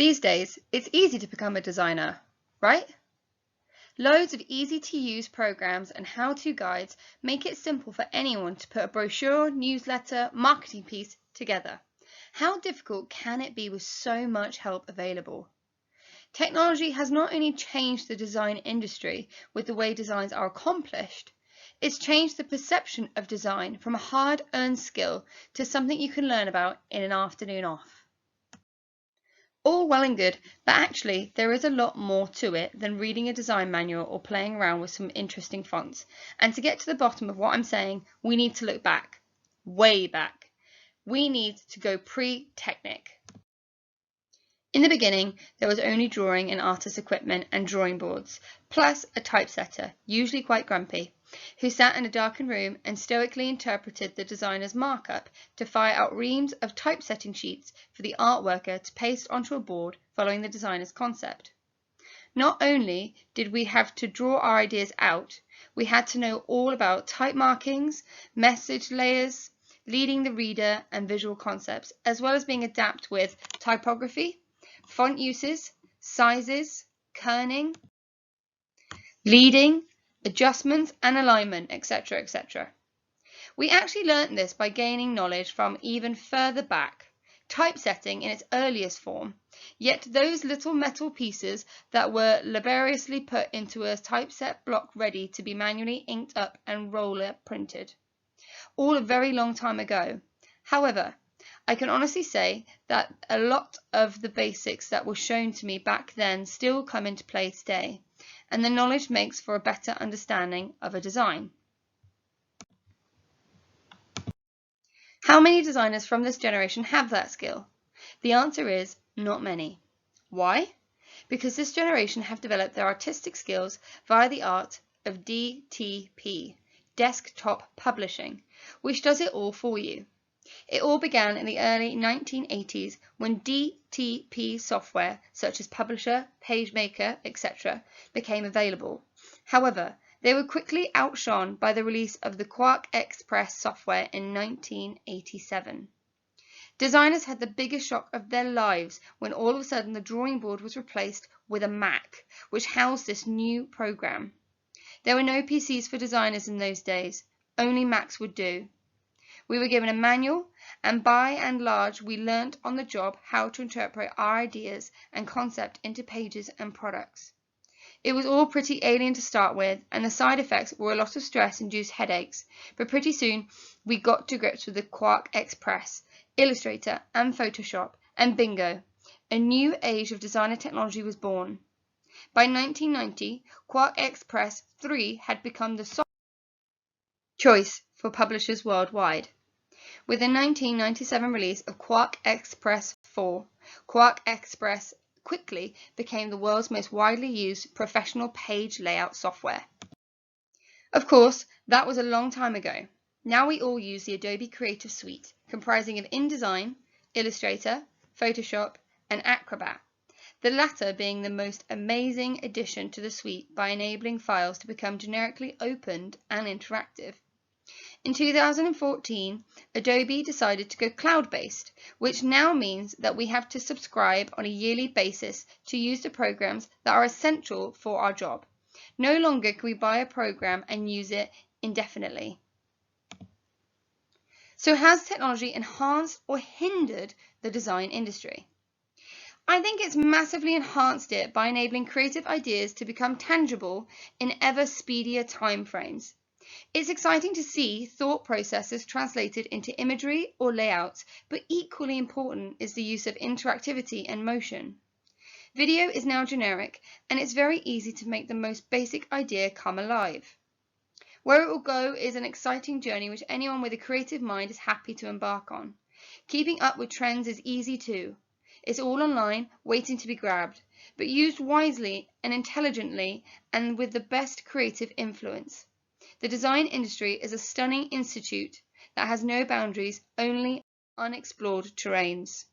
These days, it's easy to become a designer, right? Loads of easy-to-use programs and how-to guides make it simple for anyone to put a brochure, newsletter, marketing piece together. How difficult can it be with so much help available? Technology has not only changed the design industry with the way designs are accomplished, it's changed the perception of design from a hard-earned skill to something you can learn about in an afternoon off. All well and good, but actually there is a lot more to it than reading a design manual or playing around with some interesting fonts. And to get to the bottom of what I'm saying, we need to look back, way back. We need to go pre-Technic. In the beginning, there was only drawing and artist equipment and drawing boards, plus a typesetter, usually quite grumpy, who sat in a darkened room and stoically interpreted the designer's markup to fire out reams of typesetting sheets for the art worker to paste onto a board following the designer's concept. Not only did we have to draw our ideas out, we had to know all about type markings, message layers, leading the reader and visual concepts, as well as being adept with typography, font uses, sizes, kerning, leading, adjustments and alignment, etc., etc. We actually learnt this by gaining knowledge from even further back, typesetting in its earliest form, yet those little metal pieces that were laboriously put into a typeset block ready to be manually inked up and roller printed. All a very long time ago. However, I can honestly say that a lot of the basics that were shown to me back then still come into play today, and the knowledge makes for a better understanding of a design. How many designers from this generation have that skill? The answer is not many. Why? Because this generation have developed their artistic skills via the art of DTP, desktop publishing, which does it all for you. It all began in the early 1980s when DTP software such as Publisher, PageMaker, etc. became available. However, they were quickly outshone by the release of the QuarkXPress software in 1987. Designers had the biggest shock of their lives when all of a sudden the drawing board was replaced with a Mac, which housed this new program. There were no PCs for designers in those days, only Macs would do. We were given a manual, and by and large we learnt on the job how to interpret our ideas and concept into pages and products. It was all pretty alien to start with, and the side effects were a lot of stress-induced headaches, but pretty soon we got to grips with the QuarkXPress, Illustrator and Photoshop, and bingo, a new age of designer technology was born. By 1990, QuarkXPress 3 had become the software choice for publishers worldwide. With the 1997 release of QuarkXPress 4, QuarkXPress quickly became the world's most widely used professional page layout software. Of course, that was a long time ago. Now we all use the Adobe Creative Suite, comprising of InDesign, Illustrator, Photoshop, and Acrobat, the latter being the most amazing addition to the suite by enabling files to become generically opened and interactive. In 2014, Adobe decided to go cloud-based, which now means that we have to subscribe on a yearly basis to use the programs that are essential for our job. No longer can we buy a program and use it indefinitely. So has technology enhanced or hindered the design industry? I think it's massively enhanced it by enabling creative ideas to become tangible in ever speedier timeframes. It's exciting to see thought processes translated into imagery or layouts, but equally important is the use of interactivity and motion. Video is now generic, and it's very easy to make the most basic idea come alive. Where it will go is an exciting journey which anyone with a creative mind is happy to embark on. Keeping up with trends is easy too. It's all online, waiting to be grabbed, but used wisely and intelligently and with the best creative influence. The design industry is a stunning institute that has no boundaries, only unexplored terrains.